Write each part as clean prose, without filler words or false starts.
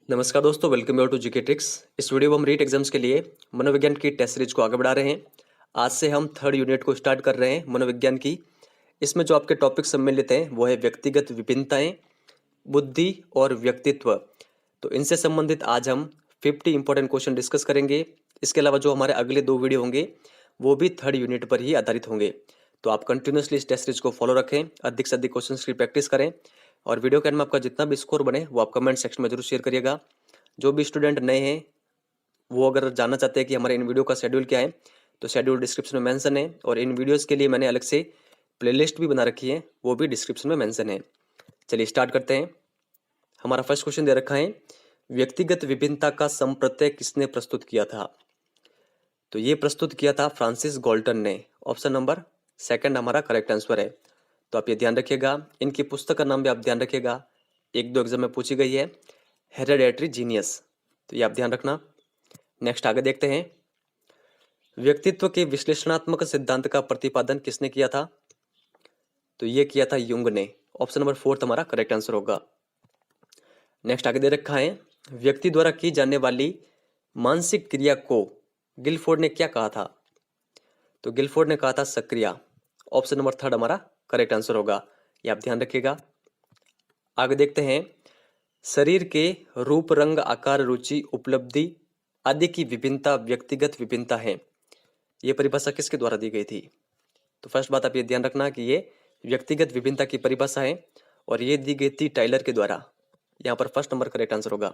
नमस्कार दोस्तों, welcome to GK tricks. इस वीडियो में हम रीट एग्जाम्स के लिए मनोविज्ञान की टेस्ट सीरीज को आगे बढ़ा रहे हैं। आज से हम थर्ड यूनिट को स्टार्ट कर रहे हैं मनोविज्ञान की। इसमें जो आपके टॉपिक सम्मिलित हैं वो है व्यक्तिगत विभिन्नताएं, बुद्धि और व्यक्तित्व। तो इनसे संबंधित आज हम 50 इंपॉर्टेंट क्वेश्चन डिस्कस करेंगे। इसके अलावा जो हमारे अगले 2 वीडियो होंगे वो भी थर्ड यूनिट पर ही आधारित होंगे। तो आप कंटिन्यूसली इस टेस्ट सीरीज को फॉलो रखें, अधिक से अधिक क्वेश्चन की प्रैक्टिस करें और वीडियो के एंड में आपका जितना भी स्कोर बने वो आप कमेंट सेक्शन में जरूर शेयर करिएगा। जो भी स्टूडेंट नए हैं वो अगर जानना चाहते हैं कि हमारे इन वीडियो का शेड्यूल क्या है तो शेड्यूल डिस्क्रिप्शन में मेंशन है और इन वीडियोस के लिए मैंने अलग से प्लेलिस्ट भी बना रखी है, वो भी डिस्क्रिप्शन में मेंशन है। चलिए स्टार्ट करते हैं। हमारा फर्स्ट क्वेश्चन दे रखा है, व्यक्तिगत विभिन्नता का संप्रत्यय किसने प्रस्तुत किया था? तो ये प्रस्तुत किया था फ्रांसिस गॉल्टन ने। ऑप्शन नंबर सेकंड हमारा करेक्ट आंसर है। तो आप ये ध्यान रखिएगा, इनकी पुस्तक का नाम भी आप ध्यान रखिएगा, 1-2 एग्जाम में पूछी गई है, हेरेडिटरी जीनियस। तो ये आप ध्यान रखना। नेक्स्ट आगे देखते हैं, व्यक्तित्व के विश्लेषणात्मक सिद्धांत का प्रतिपादन किसने किया था? तो ये किया था युंग ने। ऑप्शन नंबर 4 हमारा करेक्ट आंसर होगा। नेक्स्ट आगे दे रखा है, व्यक्ति द्वारा की जाने वाली मानसिक क्रिया को गिलफोर्ड ने क्या कहा था? तो गिलफोर्ड ने कहा था सक्रिया। ऑप्शन नंबर 3 हमारा करेक्ट आंसर होगा, ये आप ध्यान रखिएगा। आगे देखते हैं, शरीर के रूप, रंग, आकार, रुचि, उपलब्धि आदि की विभिन्नता व्यक्तिगत विभिन्नता है। ये परिभाषा किसके द्वारा दी गई थी? तो फर्स्ट बात आप ये ध्यान रखना कि ये व्यक्तिगत विभिन्नता की परिभाषा है और ये दी गई थी टाइलर के द्वारा। यहाँ पर फर्स्ट नंबर करेक्ट आंसर होगा।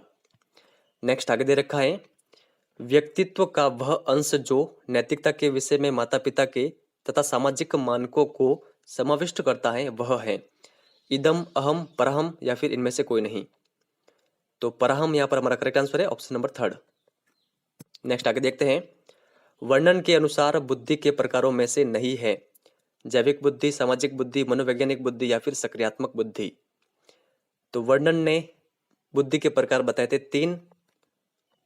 नेक्स्ट आगे दे रखा है, व्यक्तित्व का वह अंश जो नैतिकता के विषय में माता पिता के तथा सामाजिक मानकों को समाविष्ट करता है वह है इदम, अहम, परहम या फिर इनमें से कोई नहीं। तो परहम यहाँ पर हमारा करेक्ट आंसर है, ऑप्शन नंबर 3। नेक्स्ट आगे देखते हैं, वर्णन के अनुसार बुद्धि के प्रकारों में से नहीं है जैविक बुद्धि, सामाजिक बुद्धि, मनोवैज्ञानिक बुद्धि या फिर सक्रियात्मक बुद्धि। तो वर्णन ने बुद्धि के प्रकार बताए थे 3।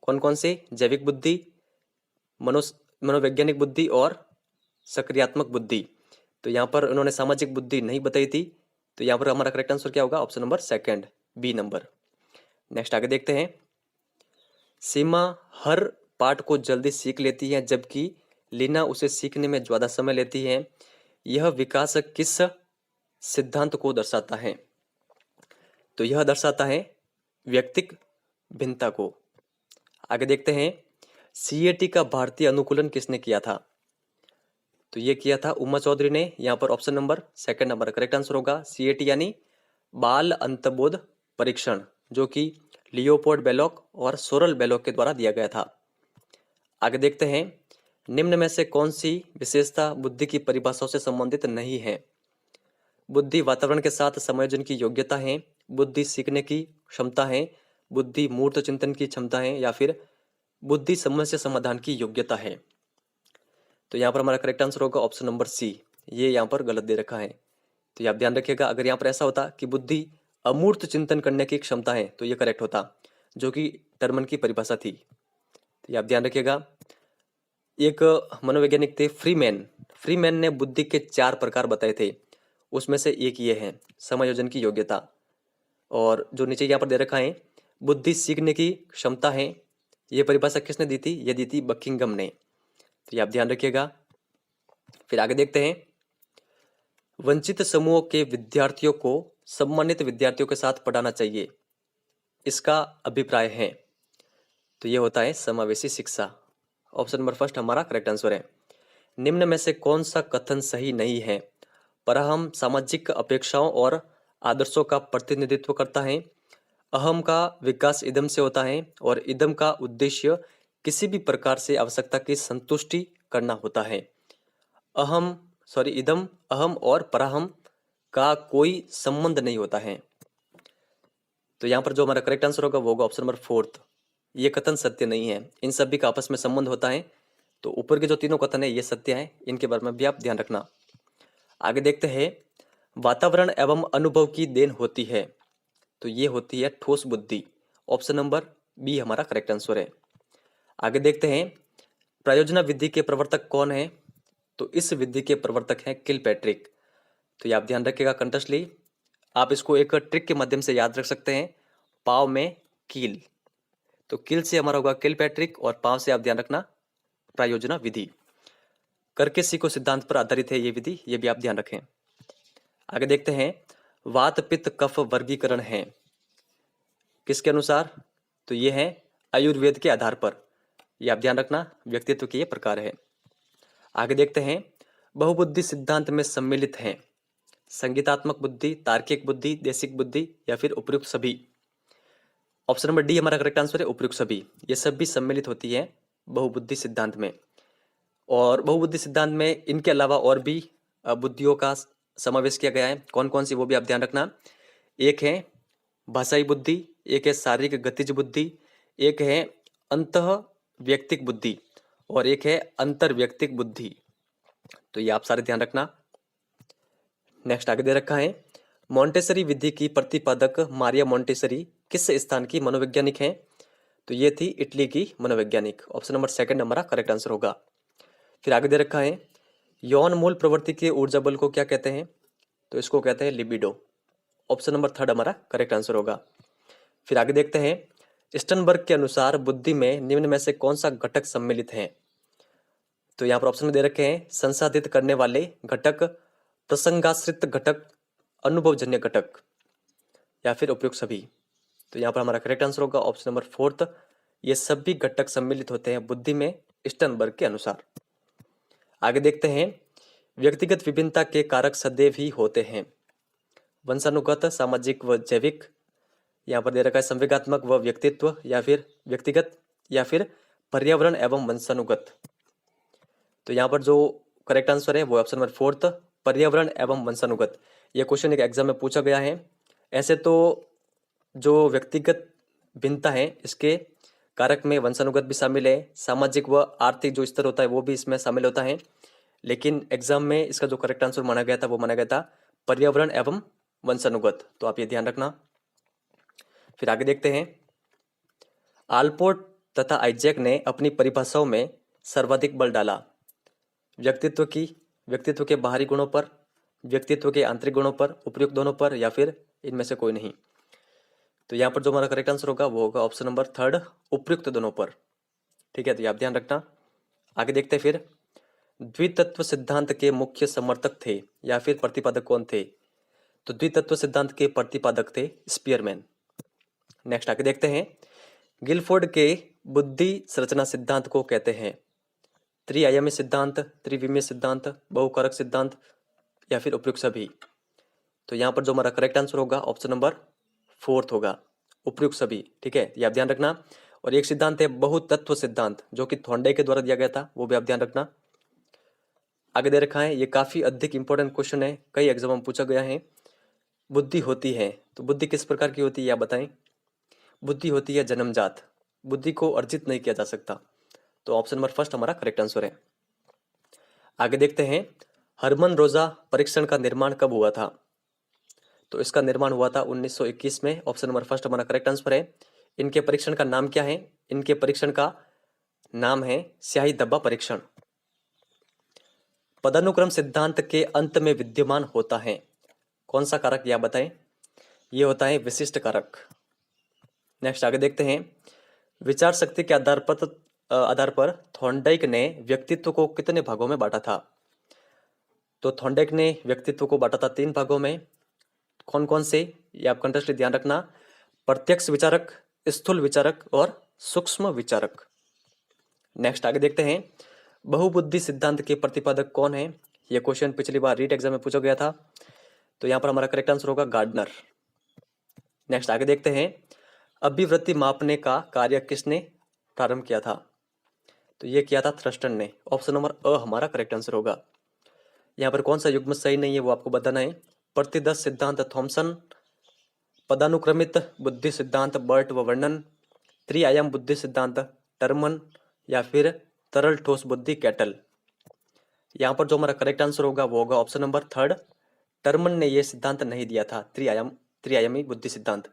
कौन कौन से? जैविक बुद्धि, मनोवैज्ञानिक बुद्धि और सक्रियात्मक बुद्धि। तो यहाँ पर उन्होंने सामाजिक बुद्धि नहीं बताई थी, तो यहाँ पर हमारा करेक्ट आंसर क्या होगा? Option number second, B number. Next आगे देखते हैं, सीमा हर पाठ को जल्दी सीख लेती है जबकि लीना उसे सीखने में ज्यादा समय लेती है। यह विकास किस सिद्धांत को दर्शाता है? तो यह दर्शाता है व्यक्तिक भिन्नता को। आगे देखते हैं, सीएटी का भारतीय अनुकूलन किसने किया था? तो ये किया था उमा चौधरी ने। यहाँ पर option number second number correct answer होगा। सीएटी यानी बाल अंतर्बोध परीक्षण, जो कि लियोपोल्ड बेलोक और सोरल बेलोक के द्वारा दिया गया था। आगे देखते हैं, निम्न में से कौन सी विशेषता बुद्धि की परिभाषाओं से संबंधित नहीं है? बुद्धि वातावरण के साथ समायोजन की योग्यता है, बुद्धि सीखने की क्षमता है, बुद्धि मूर्त चिंतन की क्षमता है या फिर बुद्धि समस्या समाधान की योग्यता है। तो यहाँ पर हमारा करेक्ट आंसर होगा ऑप्शन नंबर सी। ये यहाँ पर गलत दे रखा है, तो ये आप ध्यान रखिएगा। अगर यहाँ पर ऐसा होता कि बुद्धि अमूर्त चिंतन करने की क्षमता है तो ये करेक्ट होता, जो कि टर्मन की परिभाषा थी। तो ये आप ध्यान रखिएगा। एक मनोवैज्ञानिक थे फ्रीमैन। फ्रीमैन ने बुद्धि के 4 प्रकार बताए थे, उसमें से एक ये है समायोजन की योग्यता। और जो नीचे यहाँ पर दे रखा है बुद्धि सीखने की क्षमता है, ये परिभाषा किसने दी थी? ये दी थी बकिंगम ने। तो ये आप ध्यान रखिएगा। फिर आगे देखते हैं, वंचित समूह के विद्यार्थियों को सम्मानित विद्यार्थियों के साथ पढ़ाना चाहिए, इसका अभिप्राय है। तो ये होता है समावेशी शिक्षा। ऑप्शन नंबर फर्स्ट हमारा करेक्ट आंसर है। निम्न में से कौन सा कथन सही नहीं है? परहम सामाजिक अपेक्षाओं और आदर्शों का प्रतिनिधित्व करता है, अहम का विकास इदम से होता है और इदम का उद्देश्य किसी भी प्रकार से आवश्यकता की संतुष्टि करना होता है। इदम, अहम और परहम का कोई संबंध नहीं होता है। तो यहाँ पर जो हमारा करेक्ट आंसर होगा वो होगा ऑप्शन नंबर 4। ये कथन सत्य नहीं है, इन सभी का आपस में संबंध होता है। तो ऊपर के जो तीनों कथन है ये सत्य है, इनके बारे में भी आप ध्यान रखना। आगे देखते हैं, वातावरण एवं अनुभव की देन होती है, तो ये होती है ठोस बुद्धि। ऑप्शन नंबर बी हमारा करेक्ट आंसर है। आगे देखते हैं, प्रयोजना विधि के प्रवर्तक कौन है? तो इस विधि के प्रवर्तक हैं किलपैट्रिक। तो ये आप ध्यान रखिएगा कंटस्टली। आप इसको एक ट्रिक के माध्यम से याद रख सकते हैं, पाव में कील। तो किल से हमारा होगा किलपैट्रिक और पाव से आप ध्यान रखना प्रायोजना विधि। करके सीखो सिद्धांत पर आधारित है ये विधि, ये भी आप ध्यान रखें। आगे देखते हैं वात पित्त कफ वर्गीकरण है किसके अनुसार, तो ये है आयुर्वेद के आधार पर, ये आप ध्यान रखना व्यक्तित्व के ये प्रकार है। आगे देखते हैं बहुबुद्धि सिद्धांत में सम्मिलित हैं संगीतात्मक बुद्धि, तार्किक बुद्धि, देशिक बुद्धि या फिर उपयुक्त सभी। ऑप्शन नंबर डी हमारा करेक्ट आंसर है उपयुक्त सभी, ये सब भी सम्मिलित होती है बहुबुद्धि सिद्धांत में। और बहुबुद्धि सिद्धांत में इनके अलावा और भी बुद्धियों का समावेश किया गया है, कौन कौन सी वो भी आप ध्यान रखना। एक है भाषाई बुद्धि, एक है शारीरिक गतिज बुद्धि, एक है अंतः व्यक्तिक बुद्धि और एक है अंतर व्यक्तिक बुद्धि। तो ये आप सारे ध्यान रखना। नेक्स्ट आगे दे रखा है मॉन्टेसरी विधि की प्रतिपादक मारिया मॉन्टेसरी किस स्थान की मनोवैज्ञानिक है, तो ये थी इटली की मनोवैज्ञानिक। ऑप्शन नंबर सेकंड हमारा करेक्ट आंसर होगा। फिर आगे दे रखा है यौन मूल प्रवृत्ति के ऊर्जा बल को क्या कहते हैं, तो इसको कहते हैं लिबिडो। ऑप्शन नंबर थर्ड हमारा करेक्ट आंसर होगा। फिर आगे देखते हैं स्टनबर्ग के अनुसार बुद्धि में निम्न में से कौन सा घटक सम्मिलित है, तो यहाँ पर ऑप्शन में दे रखे हैं संसाधित करने वाले घटक, प्रसंगाश्रित घटक, अनुभवजन्य घटक या फिर उपयुक्त सभी। तो यहाँ पर हमारा करेक्ट आंसर होगा ऑप्शन नंबर फोर्थ, ये सभी घटक सम्मिलित होते हैं बुद्धि में स्टनबर्ग के अनुसार। आगे देखते हैं व्यक्तिगत विभिन्नता के कारक सदैव ही होते हैं वंशानुगत, सामाजिक व जैविक। यहाँ पर दे रखा है संवेगात्मक व व्यक्तित्व या फिर व्यक्तिगत या फिर पर्यावरण एवं वंशानुगत। तो यहाँ पर जो करेक्ट आंसर है वो ऑप्शन नंबर फोर्थ पर्यावरण एवं वंशानुगत। ये क्वेश्चन एक एग्जाम में पूछा गया है। ऐसे तो जो व्यक्तिगत भिन्नता है इसके कारक में वंशानुगत भी शामिल है, सामाजिक व आर्थिक जो स्तर होता है वो भी इसमें शामिल होता है, लेकिन एग्जाम में इसका जो करेक्ट आंसर माना गया था वो माना गया था पर्यावरण एवं वंशानुगत। तो आप ये ध्यान रखना। फिर आगे देखते हैं आल्पोर्ट तथा आइजैक ने अपनी परिभाषाओं में सर्वाधिक बल डाला व्यक्तित्व के बाहरी गुणों पर, व्यक्तित्व के आंतरिक गुणों पर, उपयुक्त दोनों पर या फिर इनमें से कोई नहीं। तो यहाँ पर जो हमारा करेक्ट आंसर होगा वो होगा ऑप्शन नंबर थर्ड उपयुक्त दोनों पर। ठीक है, तो ये आप ध्यान रखना। आगे देखते हैं फिर द्वितत्व सिद्धांत के मुख्य समर्थक थे या फिर प्रतिपादक कौन थे, तो द्वितत्व सिद्धांत के प्रतिपादक थे स्पीयरमैन। नेक्स्ट आगे देखते हैं गिलफोर्ड के बुद्धि संरचना सिद्धांत को कहते हैं त्रिआयामी सिद्धांत, त्रिविमीय सिद्धांत, बहुकारक सिद्धांत या फिर उपयुक्त सभी। तो यहाँ पर जो हमारा करेक्ट आंसर होगा ऑप्शन नंबर फोर्थ होगा उपयुक्त सभी। ठीक है, ये आप ध्यान रखना। और एक सिद्धांत है बहुतत्व सिद्धांत जो कि थॉर्नडाइक के द्वारा दिया गया था, वो भी आप ध्यान रखना। आगे दे रखा है ये काफी अधिक इंपॉर्टेंट क्वेश्चन है, कई एग्जाम में पूछा गया है। बुद्धि होती है तो बुद्धि किस प्रकार की होती है आप बताएं। बुद्धि होती है जन्मजात, बुद्धि को अर्जित नहीं किया जा सकता। तो ऑप्शन नंबर फर्स्ट हमारा करेक्ट आंसर है। आगे देखते हैं हरमन रोजा परीक्षण का निर्माण कब हुआ था, तो इसका निर्माण हुआ था 1921 में। ऑप्शन नंबर फर्स्ट हमारा करेक्ट आंसर है। इनके परीक्षण का नाम क्या है, इनके परीक्षण का नाम है स्याही धब्बा परीक्षण। पदानुक्रम सिद्धांत के अंत में विद्यमान होता है कौन सा कारक, यह बताएं। ये होता है विशिष्ट कारक। नेक्स्ट आगे देखते हैं विचार शक्ति के आधार पर थॉर्नडाइक ने व्यक्तित्व को कितने भागों में बांटा था, तो थॉर्नडाइक ने व्यक्तित्व को बांटा था 3 भागों में। कौन कौन से, ये आप कंटेक्स्ट ध्यान रखना। प्रत्यक्ष विचारक, स्थूल विचारक और सूक्ष्म विचारक। नेक्स्ट आगे देखते हैं बहुबुद्धि सिद्धांत के प्रतिपादक कौन है, यह क्वेश्चन पिछली बार रीट एग्जाम में पूछा गया था। तो यहाँ पर हमारा करेक्ट आंसर होगा गार्डनर। नेक्स्ट आगे देखते हैं अभिवृत्ति मापने का कार्य किसने प्रारंभ किया था, तो ये किया था थ्रस्टन ने। ऑप्शन नंबर अ हमारा करेक्ट आंसर होगा। यहाँ पर कौन सा युग्म सही नहीं है वो आपको बताना है। प्रतिदर्श सिद्धांत थॉमसन, पदानुक्रमित बुद्धि सिद्धांत बर्ट व वर्णन, त्रिआयाम बुद्धि सिद्धांत टर्मन या फिर तरल ठोस बुद्धि कैटल। यहाँ पर जो हमारा करेक्ट आंसर होगा वो होगा ऑप्शन नंबर थर्ड, टर्मन ने यह सिद्धांत नहीं दिया था त्रिआयामी बुद्धि सिद्धांत।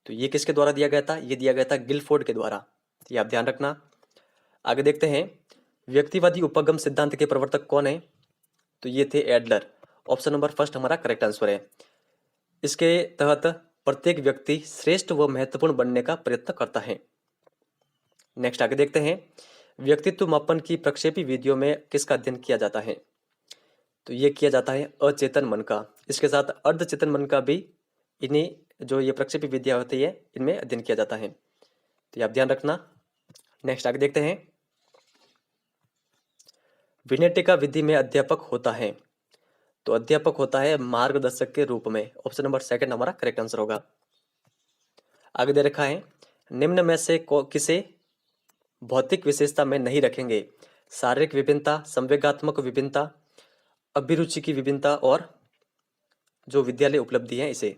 तो ये किसके द्वारा दिया गया था, ये दिया गया था गिलफोर्ड के द्वारा। ये आप ध्यान रखना। आगे देखते हैं व्यक्तिवादी उपगम सिद्धांत के प्रवर्तक कौन है, तो ये थे एडलर। ऑप्शन नंबर फर्स्ट हमारा करेक्ट आंसर है। इसके तहत प्रत्येक व्यक्ति श्रेष्ठ व महत्वपूर्ण बनने का प्रयत्न करता है। नेक्स्ट आगे देखते हैं, व्यक्तित्व मापन की प्रक्षेपी विधियों में किसका अध्ययन किया जाता है? तो ये किया जाता है अचेतन मन का। इसके साथ अर्धचेतन मन का भी इन्हीं जो ये प्रक्षेपी विद्या होती है इनमें अध्ययन किया जाता है, तो ये आप ध्यान रखना। नेक्स्ट आगे देखते हैं, विनेटिका विधि में अध्यापक होता है? तो अध्यापक होता है मार्गदर्शक के रूप में। ऑप्शन नंबर सेकंड हमारा करेक्ट आंसर होगा। आगे दे रखा है, निम्न में से किसे भौतिक विशेषता में नहीं रखेंगे? शारीरिक विभिन्नता, संवेगात्मक विभिन्नता, अभिरुचि की विभिन्नता और जो विद्यालय उपलब्धि है इसे।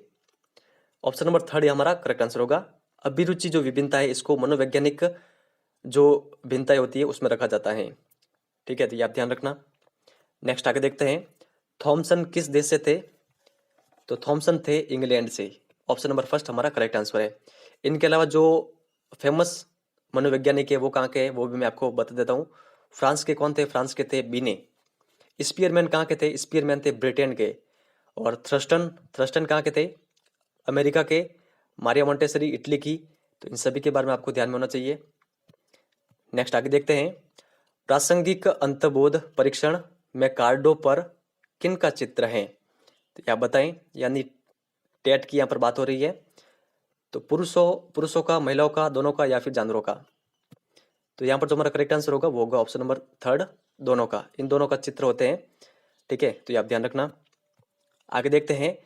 ऑप्शन नंबर थर्ड हमारा करेक्ट आंसर होगा। अभिरुचि जो विभिन्नता है इसको मनोवैज्ञानिक जो भिन्नताएं होती है उसमें रखा जाता है, ठीक है, तो ये आप ध्यान रखना। नेक्स्ट आगे देखते हैं, थॉमसन किस देश से थे? तो थॉमसन थे इंग्लैंड से। ऑप्शन नंबर फर्स्ट हमारा करेक्ट आंसर है। इनके अलावा जो फेमस मनोवैज्ञानिक है वो कहाँ के है वो भी मैं आपको बता देता हूँ। फ्रांस के कौन थे? फ्रांस के थे बीने। स्पीयरमैन कहाँ के थे? स्पीयरमैन थे ब्रिटेन के। और थ्रस्टन थ्रस्टन कहाँ के थे? अमेरिका के। मारिया मोंटेसरी इटली की। तो इन सभी के बारे में आपको ध्यान में होना चाहिए। नेक्स्ट आगे देखते हैं, प्रासंगिक अंतर्बोध परीक्षण में कार्डों पर किन का चित्र है? तो आप बताएं, यानी टेट की यहाँ पर बात हो रही है, तो पुरुषों का, महिलाओं का, दोनों का या फिर जानवरों का? तो यहाँ पर जो हमारा करेक्ट आंसर होगा वो होगा ऑप्शन नंबर थर्ड, दोनों का। इन दोनों का चित्र होते हैं, ठीक है, तो ये आप ध्यान रखना। आगे देखते हैं,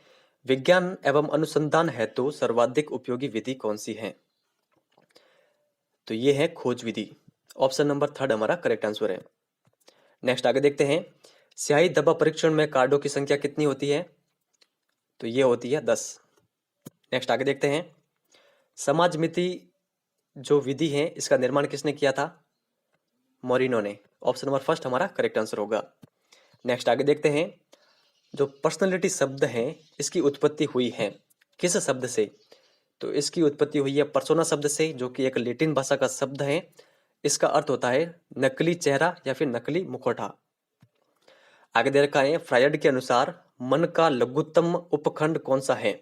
विज्ञान एवं अनुसंधान हेतु सर्वाधिक उपयोगी विधि कौन सी है? तो ये है खोज विधि। ऑप्शन नंबर थर्ड हमारा करेक्ट आंसर है। नेक्स्ट आगे देखते हैं, स्याही धब्बा परीक्षण में कार्डों की संख्या कितनी होती है? तो ये होती है 10। नेक्स्ट आगे देखते हैं, समाज मिति जो विधि है इसका निर्माण किसने किया था? मोरिनो ने। ऑप्शन नंबर फर्स्ट हमारा करेक्ट आंसर होगा। नेक्स्ट आगे देखते हैं, जो पर्सनैलिटी शब्द है इसकी उत्पत्ति हुई है किस शब्द से? तो इसकी उत्पत्ति हुई है पर्सोना शब्द से, जो कि एक लैटिन भाषा का शब्द है। इसका अर्थ होता है नकली चेहरा या फिर नकली मुखौटा। आगे दे रखा है, फ्रायड के अनुसार मन का लघुत्तम उपखंड कौन सा है?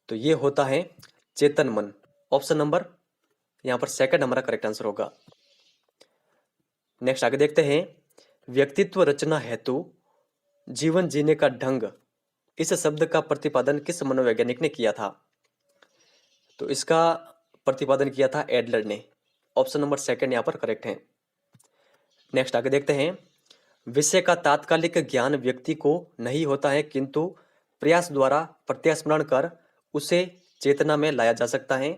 तो ये होता है चेतन मन। ऑप्शन नंबर यहाँ पर सेकंड हमारा करेक्ट आंसर होगा। नेक्स्ट आगे देखते हैं, व्यक्तित्व रचना हेतु जीवन जीने का ढंग इस शब्द का प्रतिपादन किस मनोवैज्ञानिक ने किया था? तो इसका प्रतिपादन किया था एडलर ने। ऑप्शन नंबर सेकंड यहाँ पर करेक्ट है। नेक्स्ट आगे देखते हैं, विषय का तात्कालिक ज्ञान व्यक्ति को नहीं होता है किंतु प्रयास द्वारा प्रत्यास्मरण कर उसे चेतना में लाया जा सकता है।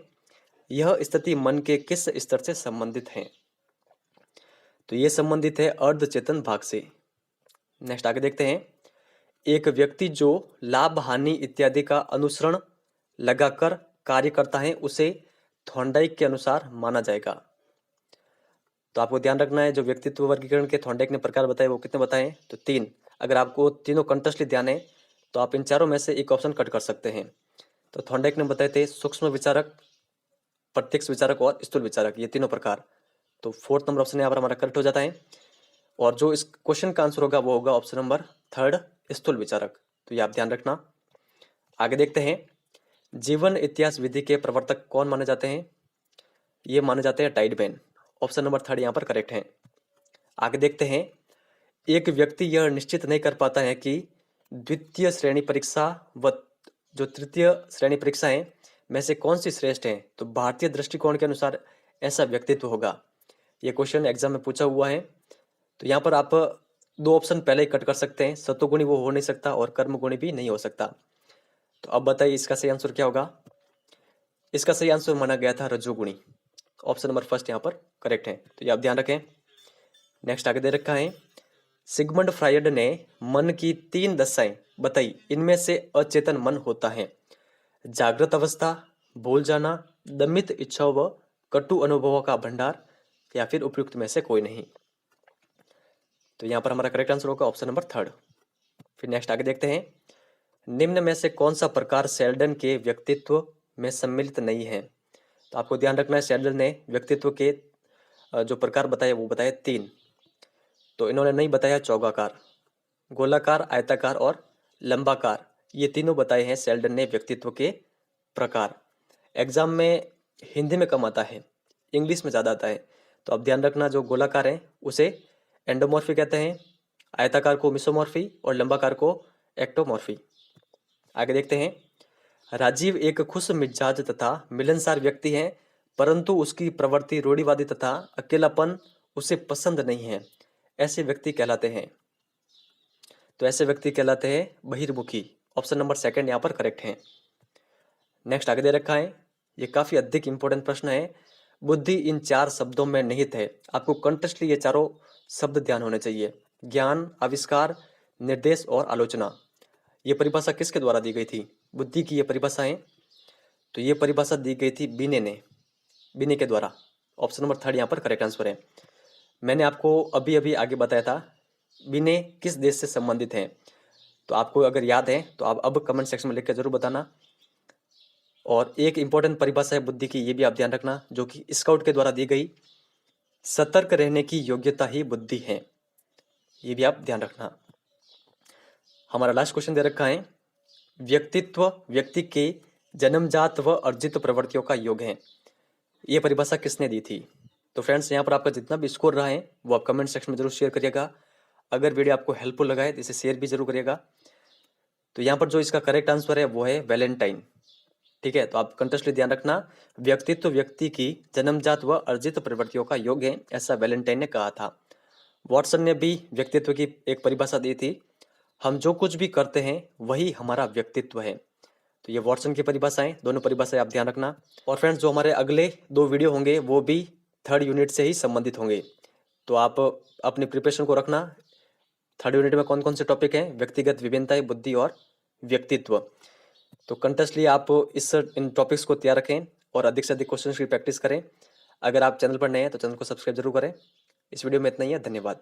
यह स्थिति मन के किस स्तर से संबंधित है? तो यह संबंधित है अर्धचेतन भाग से। नेक्स्ट आगे देखते हैं, एक व्यक्ति जो लाभ हानि इत्यादि का अनुसरण लगाकर कार्य करता है उसे थॉर्नडाइक के अनुसार माना जाएगा। तो आपको ध्यान रखना है, जो व्यक्तित्व वर्गीकरण के थॉर्नडाइक ने प्रकार बताए वो कितने बताए? तो 3। अगर आपको तीनों कंटेस्टली ध्यान है तो आप इन चारों में से एक ऑप्शन कट कर सकते हैं। तो थॉर्नडाइक ने बताए थे सूक्ष्म विचारक, प्रत्यक्ष विचारक और स्थूल विचारक, ये तीनों प्रकार। तो फोर्थ नंबर ऑप्शन यहाँ पर हमारा करेक्ट हो जाता है। और जो इस क्वेश्चन का आंसर होगा वो होगा ऑप्शन नंबर थर्ड, स्थूल विचारक। तो ये आप ध्यान रखना। आगे देखते हैं, जीवन इतिहास विधि के प्रवर्तक कौन माने जाते हैं? ये माने जाते हैं टाइडमैन। ऑप्शन नंबर थर्ड यहाँ पर करेक्ट है। आगे देखते हैं, एक व्यक्ति यह निश्चित नहीं कर पाता है कि द्वितीय श्रेणी परीक्षा व जो तृतीय श्रेणी परीक्षा है में से कौन सी श्रेष्ठ है। तो भारतीय दृष्टिकोण के अनुसार ऐसा व्यक्तित्व होगा। ये क्वेश्चन एग्जाम में पूछा हुआ है। तो यहाँ पर आप 2 ऑप्शन पहले ही कट कर सकते हैं, सत्वगुणी वो हो नहीं सकता और कर्मगुणी भी नहीं हो सकता। तो अब बताइए इसका सही आंसर क्या होगा? इसका सही आंसर माना गया था रजोगुणी। ऑप्शन नंबर फर्स्ट यहाँ पर करेक्ट है, तो ये आप ध्यान रखें। नेक्स्ट आगे दे रखा है, सिगमंड फ्रायड ने मन की 3 दशाएं बताई, इनमें से अचेतन मन होता है जागृत अवस्था, भूल जाना, दमित इच्छाओं व कटु अनुभवों का भंडार, या फिर उपयुक्त में से कोई नहीं। तो यहाँ पर हमारा करेक्ट आंसर होगा ऑप्शन नंबर थर्ड। फिर नेक्स्ट आगे देखते हैं, निम्न में से कौन सा प्रकार सेल्डन के व्यक्तित्व में सम्मिलित नहीं है? तो आपको ध्यान रखना है, सेल्डन ने व्यक्तित्व के जो प्रकार बताए वो बताए 3। तो इन्होंने नहीं बताया चौगाकार, गोलाकार, आयताकार और लंबाकार, ये तीनों बताए हैं सेल्डन ने व्यक्तित्व के प्रकार। एग्जाम में हिंदी में कम आता है, इंग्लिश में ज़्यादा आता है। तो अब ध्यान रखना, जो गोलाकार है उसे एंडोमॉर्फी कहते हैं, आयताकार को मिसोमॉर्फी और लंबाकार को एक्टोमॉर्फी। आगे देखते हैं। राजीव एक खुश मिजाज तथा मिलनसार व्यक्ति है, परंतु उसकी प्रवृत्ति रूढ़िवादी तथा अकेलापन उसे पसंद नहीं है। ऐसे व्यक्ति कहलाते हैं। तो ऐसे व्यक्ति कहलाते हैं बहिर्मुखी। ऑप्शन नंबर सेकंड यहाँ पर करेक्ट है। नेक्स्ट आगे दे रखा है, ये काफी अधिक इंपॉर्टेंट प्रश्न है। बुद्धि इन 4 शब्दों में निहित है। आपको कंटेस्टली ये चारों शब्द ध्यान होने चाहिए। ज्ञान, आविष्कार, निर्देश और आलोचना। ये परिभाषा किसके द्वारा दी गई थी? बुद्धि की ये परिभाषा है, तो ये परिभाषा दी गई थी बिने के द्वारा। ऑप्शन नंबर थर्ड यहाँ पर करेक्ट आंसर है। मैंने आपको अभी अभी आगे बताया था बिने किस देश से संबंधित हैं। तो आपको अगर याद है तो आप अब कमेंट सेक्शन में लिख के जरूर बताना। और एक इंपॉर्टेंट परिभाषा है बुद्धि की, ये भी आप ध्यान रखना, जो कि स्काउट के द्वारा दी गई। सतर्क रहने की योग्यता ही बुद्धि है, ये भी आप ध्यान रखना। हमारा लास्ट क्वेश्चन दे रखा है, व्यक्तित्व व्यक्ति के जन्मजात व अर्जित प्रवृत्तियों का योग है। ये परिभाषा किसने दी थी? तो फ्रेंड्स, यहाँ पर आपका जितना भी स्कोर रहा है वो आप कमेंट सेक्शन में जरूर शेयर करिएगा। अगर वीडियो आपको हेल्पफुल लगा है तो इसे शेयर भी जरूर करिएगा। तो यहाँ पर जो इसका करेक्ट आंसर है वो है वैलेंटाइन। ठीक है, तो आप कंटेस्टली ध्यान रखना, व्यक्तित्व व्यक्ति की जन्मजात व अर्जित प्रवृत्तियों का योग है, ऐसा वैलेंटाइन ने कहा था। वॉटसन ने भी व्यक्तित्व की एक परिभाषा दी थी, हम जो कुछ भी करते हैं वही हमारा व्यक्तित्व है। तो ये वॉटसन की परिभाषाएं, दोनों परिभाषाएं आप ध्यान रखना। और फ्रेंड्स, जो हमारे अगले 2 वीडियो होंगे वो भी 3rd यूनिट से ही संबंधित होंगे। तो आप अपनी प्रिपरेशन को रखना। 3rd यूनिट में कौन कौन से टॉपिक हैं? व्यक्तिगत विभिन्नताएं, बुद्धि और व्यक्तित्व। तो कंटेस्टली आप इन टॉपिक्स को तैयार रखें और अधिक से अधिक क्वेश्चंस की प्रैक्टिस करें। अगर आप चैनल पर नए हैं तो चैनल को सब्सक्राइब जरूर करें। इस वीडियो में इतना ही है, धन्यवाद।